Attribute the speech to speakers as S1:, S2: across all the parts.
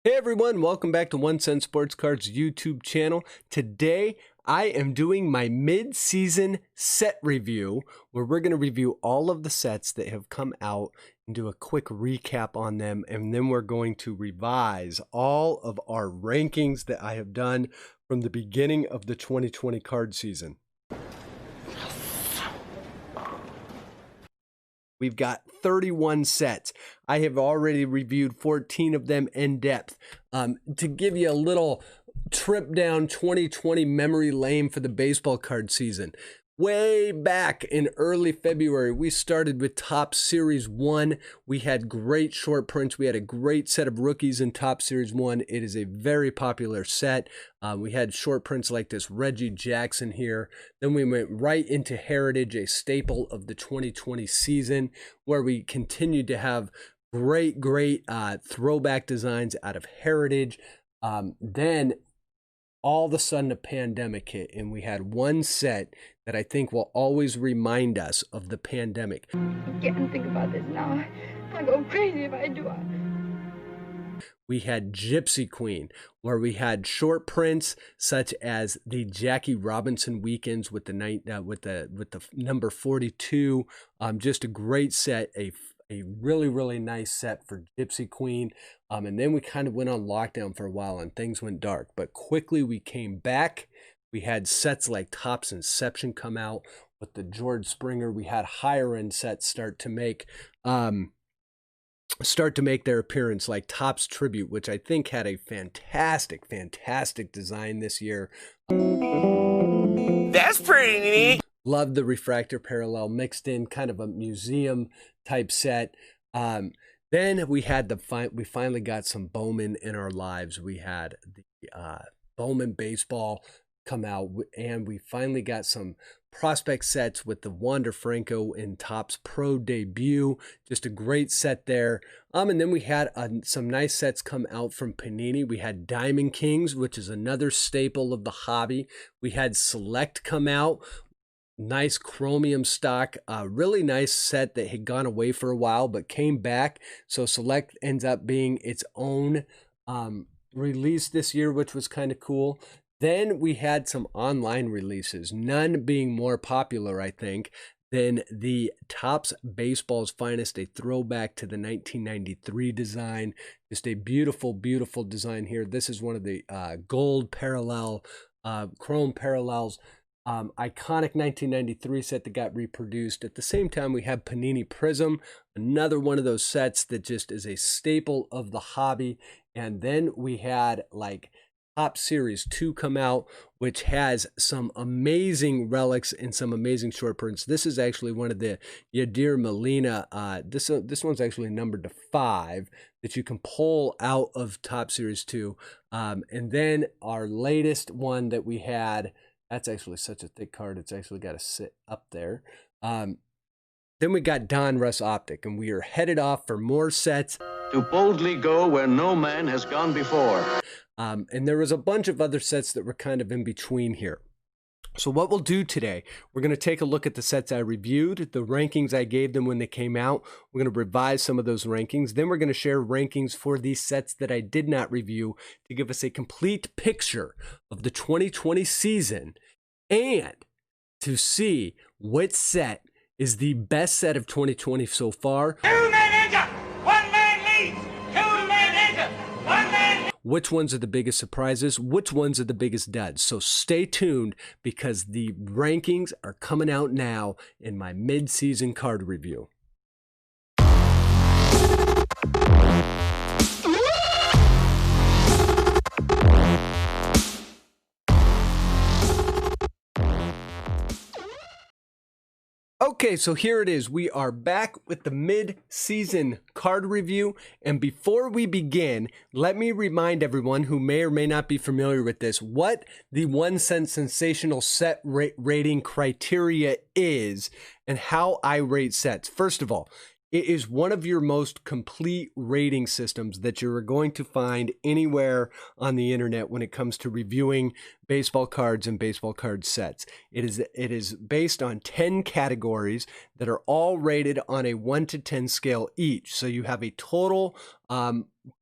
S1: Hey everyone, welcome back to 1 Cent Sports Cards YouTube channel. Today I am doing my mid-season set review where we're going to review all of the sets that have come out and do a quick recap on them, and then we're going to revise all of our rankings that I have done from the beginning of the 2020 card season. We've got 31 sets. I have already reviewed 14 of them in depth. To give you a little trip down 2020 memory lane for the baseball card season. Way back in early February, we started with Topps Series 1. We had great short prints. We had a great set of rookies in Topps Series 1. It is a very popular set. We had short prints like this Reggie Jackson here. Then we went right into Heritage, a staple of the 2020 season, where we continued to have great throwback designs out of Heritage. Then all of a sudden a pandemic hit, and we had one set that I think will always remind us of the pandemic.
S2: I can't think about this now. I'll go crazy if I do.
S1: We had Gypsy Queen, where we had short prints such as the Jackie Robinson weekends with the number 42. Just a great set, a really nice set for Gypsy Queen. And then we kind of went on lockdown for a while and things went dark, but quickly we came back. We had sets like Topps Inception come out with the George Springer. We had higher end sets start to make their appearance, like Topps Tribute, which I think had a fantastic design this year.
S3: That's pretty neat.
S1: Loved the refractor parallel mixed in, kind of a museum type set. Then we had we finally got some Bowman in our lives. We had the Bowman baseball come out, and we finally got some prospect sets with the Wander Franco in Topps Pro debut. Just a great set there. And then we had some nice sets come out from Panini. We had Diamond Kings, which is another staple of the hobby. We had Select come out. Nice chromium stock, really nice set that had gone away for a while but came back. So Select ends up being its own release this year, which was kind of cool. Then we had some online releases, none being more popular, I think, than the Topps Baseball's Finest, a throwback to the 1993 design. Just a beautiful design here. This is one of the gold parallel, chrome parallels. Iconic 1993 set that got reproduced. At the same time, we have Panini Prism, another one of those sets that just is a staple of the hobby. And then we had like Topps Series 2 come out, which has some amazing relics and some amazing short prints. This is actually one of the Yadier Molina. This one's actually numbered to 5 that you can pull out of Topps Series 2. And then our latest one that we had, that's actually such a thick card, it's actually got to sit up there. Then we got Don Russ Optic, and we are headed off for more sets.
S4: To boldly go where no man has gone before.
S1: And there was a bunch of other sets that were kind of in between here. So what we'll do today, we're going to take a look at the sets I reviewed, the rankings I gave them when they came out. We're going to revise some of those rankings. Then we're going to share rankings for these sets that I did not review to give us a complete picture of the 2020 season and to see which set is the best set of 2020 so far.
S3: 2 men enter, 1 man leaves. 2 men enter, 1 man leaves.
S1: Which ones are the biggest surprises? Which ones are the biggest duds? So stay tuned because the rankings are coming out now in my mid-season card review. Okay, so here it is. We are back with the mid-season card review. And before we begin, let me remind everyone who may or may not be familiar with this, what the 1 Cent Sensational Set Rating criteria is and how I rate sets. First of all, It is one of your most complete rating systems that you're going to find anywhere on the internet when it comes to reviewing baseball cards and baseball card sets. It is based on 10 categories that are all rated on a 1 to 10 scale each. So you have a total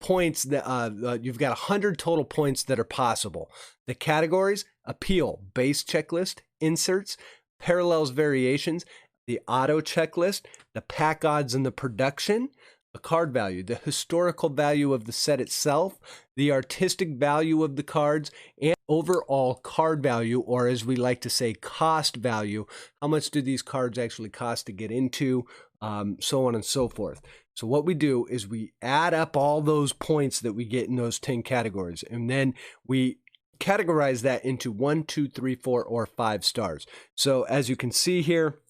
S1: points that you've got 100 total points that are possible. The categories: appeal, base checklist, inserts, parallels, variations, the auto checklist, the pack odds and the production, the card value, the historical value of the set itself, the artistic value of the cards, and overall card value, or as we like to say, cost value. How much do these cards actually cost to get into, so on and so forth. So what we do is we add up all those points that we get in those 10 categories, and then we categorize that into 1, 2, 3, 4, or 5 stars. So as you can see here,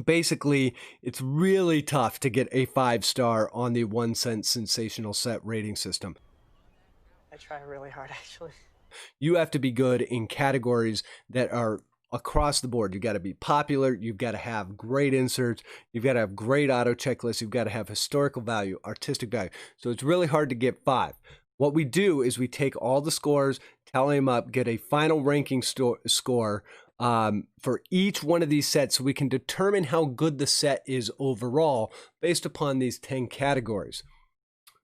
S1: basically, it's really tough to get a 5-star on the Cent Sensational Set rating system.
S5: I try really hard, actually.
S1: You have to be good in categories that are across the board. You've got to be popular. You've got to have great inserts. You've got to have great auto checklists. You've got to have historical value, artistic value. So it's really hard to get 5. What we do is we take all the scores, tally them up, get a final ranking score for each one of these sets, so we can determine how good the set is overall based upon these 10 categories.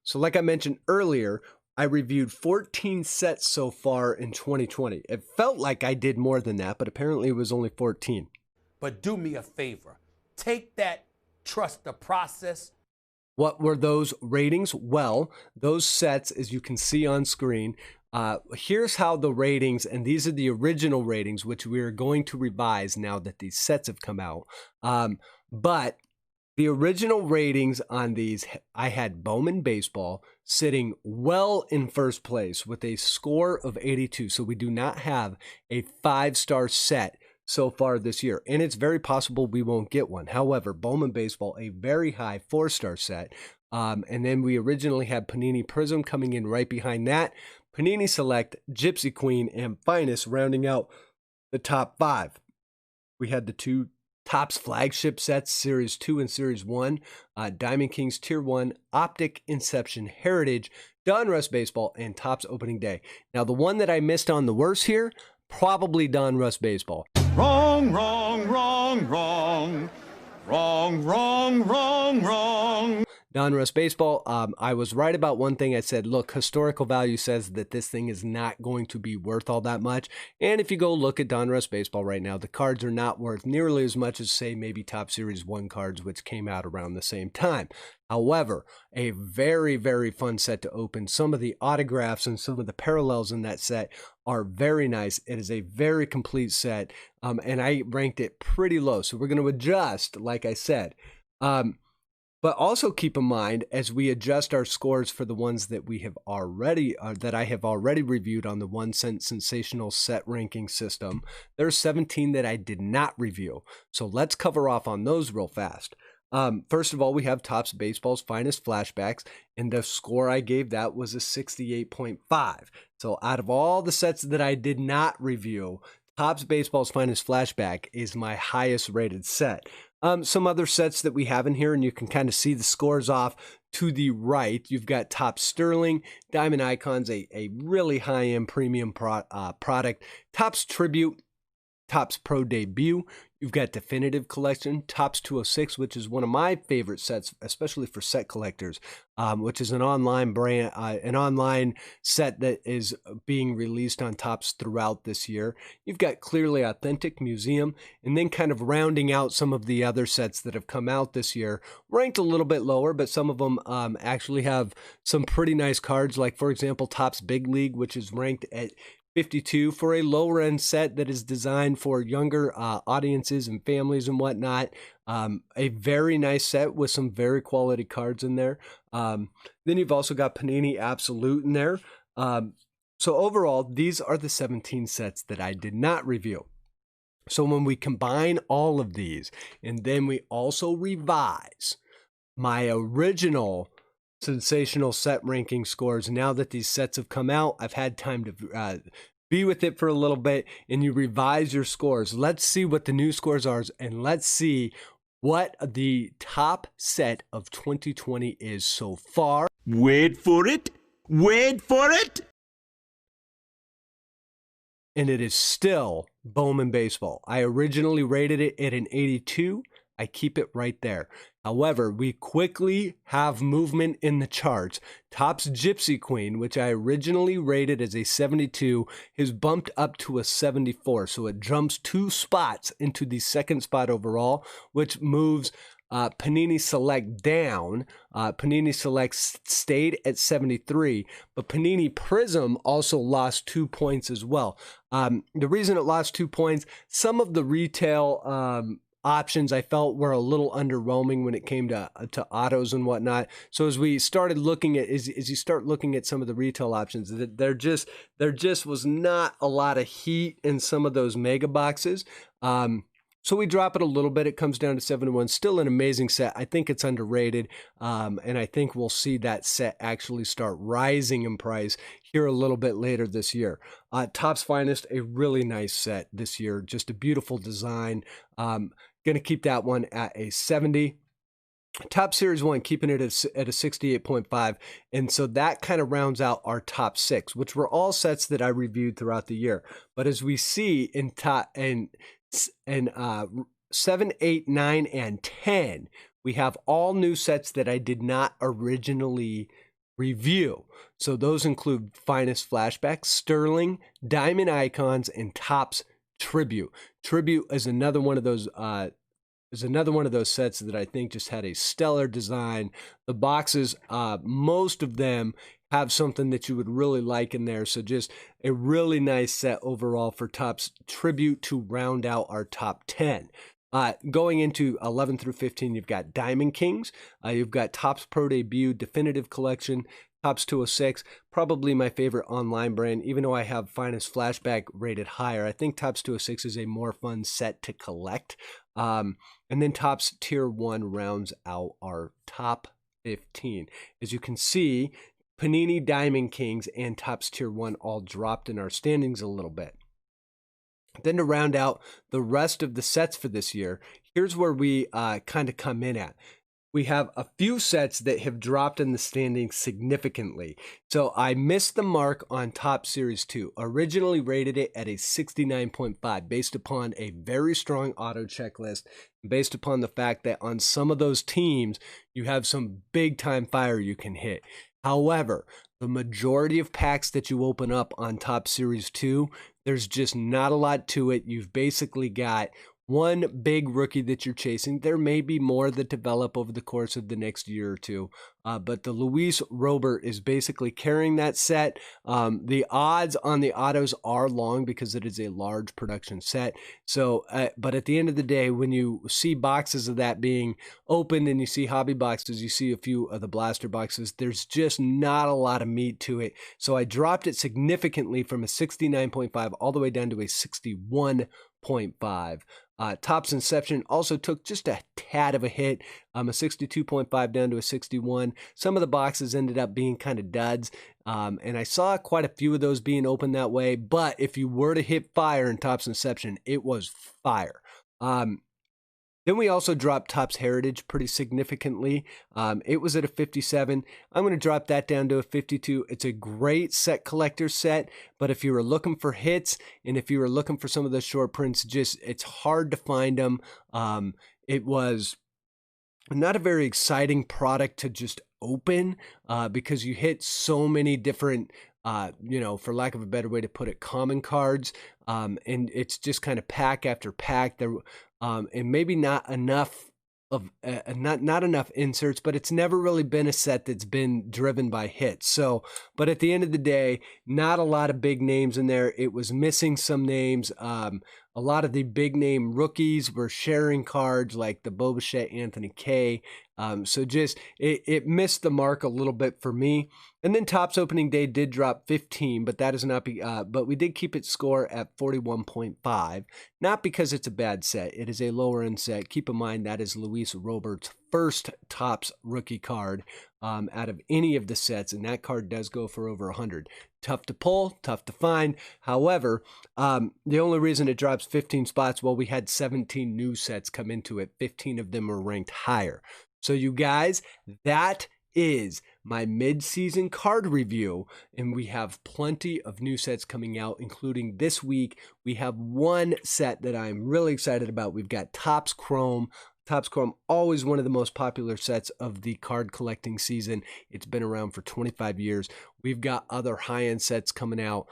S1: So like I mentioned earlier, I reviewed 14 sets so far in 2020. It felt like I did more than that, but apparently it was only 14.
S6: But do me a favor. Take that, trust the process.
S1: What were those ratings? Well, those sets, as you can see on screen, here's how the ratings, and these are the original ratings, which we are going to revise now that these sets have come out. But the original ratings on these, I had Bowman Baseball sitting well in first place with a score of 82. So we do not have a 5-star set so far this year, and it's very possible we won't get one. However, Bowman Baseball, a very high 4-star set. And then we originally had Panini Prism coming in right behind that. Panini Select, Gypsy Queen, and Finest rounding out the top 5. We had the 2 Topps flagship sets, Series 2 and Series 1, Diamond Kings Tier 1, Optic Inception Heritage, Donruss Baseball, and Topps Opening Day. Now, the one that I missed on the worst here, probably Donruss Baseball.
S7: Wrong, wrong, wrong, wrong. Wrong, wrong, wrong, wrong.
S1: Donruss Baseball, I was right about one thing. I said, look, historical value says that this thing is not going to be worth all that much. And if you go look at Donruss Baseball right now, the cards are not worth nearly as much as, say, maybe Topps Series 1 cards, which came out around the same time. However, a very, very fun set to open. Some of the autographs and some of the parallels in that set are very nice. It is a very complete set, and I ranked it pretty low. So we're going to adjust, like I said. But also keep in mind, as we adjust our scores for the ones that we have already, that I have already reviewed on the Cent Sensational Set Ranking system, there's 17 that I did not review. So let's cover off on those real fast. First of all, we have Topps Baseball's Finest Flashbacks, and the score I gave that was a 68.5. So out of all the sets that I did not review, Topps Baseball's Finest Flashback is my highest rated set. Some other sets that we have in here, and you can kind of see the scores off to the right. You've got Topps Sterling, Diamond Icons, a really high-end premium product, Topps Tribute, Topps Pro Debut. You've got Definitive Collection, Topps 206, which is one of my favorite sets, especially for set collectors, which is an online brand, an online set that is being released on Topps throughout this year. You've got Clearly Authentic Museum, and then kind of rounding out some of the other sets that have come out this year, ranked a little bit lower, but some of them actually have some pretty nice cards, like, for example, Topps Big League, which is ranked at 52 for a lower end set that is designed for younger audiences and families and whatnot. A very nice set with some very quality cards in there. Then you've also got Panini Absolute in there. So overall, these are the 17 sets that I did not review. So when we combine all of these, and then we also revise my original Sensational Set Ranking scores, now that these sets have come out, I've had time to be with it for a little bit, and you revise your scores. Let's see what the new scores are, and let's see what the top set of 2020 is so far.
S7: Wait for it. Wait for it.
S1: And it is still Bowman Baseball. I originally rated it at an 82. I keep it right there. However, we quickly have movement in the charts. Topps Gypsy Queen, which I originally rated as a 72, is bumped up to a 74. So it jumps 2 spots into the second spot overall, which moves Panini Select down. Panini Select stayed at 73, but Panini Prism also lost 2 points as well. The reason it lost 2 points, some of the retail options I felt were a little underwhelming when it came to autos and whatnot. So as we started looking at, as you start looking at some of the retail options, there just was not a lot of heat in some of those mega boxes. So we drop it a little bit. It comes down to 71. Still an amazing set. I think it's underrated. And I think we'll see that set actually start rising in price here a little bit later this year. Topps Finest, a really nice set this year. Just a beautiful design. Going to keep that one at a 70. Top Series 1, keeping it at a 68.5. And so that kind of rounds out our top 6, which were all sets that I reviewed throughout the year. But as we see in top and 7, 8, 9, and 10, we have all new sets that I did not originally review. So those include Finest Flashback, Sterling, Diamond Icons, and Topps Tribute. Tribute is another one of those sets that I think just had a stellar design. The boxes, most of them have something that you would really like in there. So just a really nice set overall for Topps Tribute to round out our top 10. Going into 11 through 15, you've got Diamond Kings. You've got Topps Pro Debut, Definitive Collection, Topps 206, probably my favorite online brand, even though I have Finest Flashback rated higher. I think Topps 206 is a more fun set to collect. And then Topps Tier 1 rounds out our top 15. As you can see, Panini Diamond Kings and Topps Tier 1 all dropped in our standings a little bit. Then to round out the rest of the sets for this year, here's where we kind of come in at. We have a few sets that have dropped in the standings significantly. So I missed the mark on Topps Series 2. Originally rated it at a 69.5 based upon a very strong auto checklist, based upon the fact that on some of those teams, you have some big time fire you can hit. However, the majority of packs that you open up on Topps Series 2, there's just not a lot to it. You've basically got one big rookie that you're chasing. There may be more that develop over the course of the next year or two, but the Luis Robert is basically carrying that set. The odds on the autos are long because it is a large production set. So, but at the end of the day, when you see boxes of that being opened and you see hobby boxes, you see a few of the blaster boxes, there's just not a lot of meat to it. So I dropped it significantly from a 69.5 all the way down to a 61.5. Topps Inception also took just a tad of a hit, a 62.5 down to a 61. Some of the boxes ended up being kind of duds, and I saw quite a few of those being opened that way. But if you were to hit fire in Topps Inception, it was fire. Then we also dropped Topps Heritage pretty significantly. It was at a 57. I'm going to drop that down to a 52. It's a great set collector set, but if you were looking for hits and if you were looking for some of the short prints, it's hard to find them. It was not a very exciting product to just open because you hit so many different for lack of a better way to put it, common cards. And it's just kind of pack after pack. There, and maybe not enough of not enough inserts, but it's never really been a set that's been driven by hits. So, but at the end of the day, not a lot of big names in there. It was missing some names. A lot of the big name rookies were sharing cards like the Bo Bichette, Anthony Kay. So just, it missed the mark a little bit for me. And then Topps opening day did drop 15, but that is not but we did keep its score at 41.5, not because it's a bad set. It is a lower end set. Keep in mind that is Luis Robert's first Topps rookie card out of any of the sets, and that card does go for over 100. tough to pull, tough to find. However, the only reason it drops 15 spots, well, we had 17 new sets come into it. 15 of them were ranked higher. So you guys, that is my mid-season card review, and we have plenty of new sets coming out, including this week. We have one set that I'm really excited about. We've got Topps Chrome. Topps Chrome, always one of the most popular sets of the card collecting season. It's been around for 25 years. We've got other high-end sets coming out,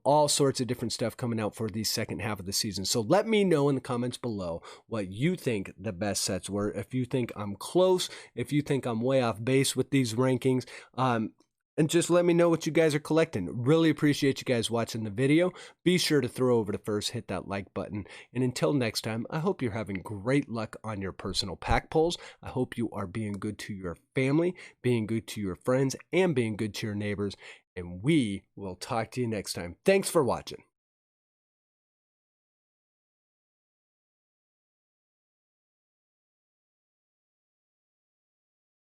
S1: all sorts of different stuff coming out for the second half of the season. So let me know in the comments below what you think the best sets were. If you think I'm close, if you think I'm way off base with these rankings, and just let me know what you guys are collecting. Really appreciate you guys watching the video. Be sure to throw over to first, hit that like button. And until next time, I hope you're having great luck on your personal pack pulls. I hope you are being good to your family, being good to your friends, and being good to your neighbors. And we will talk to you next time. Thanks for watching.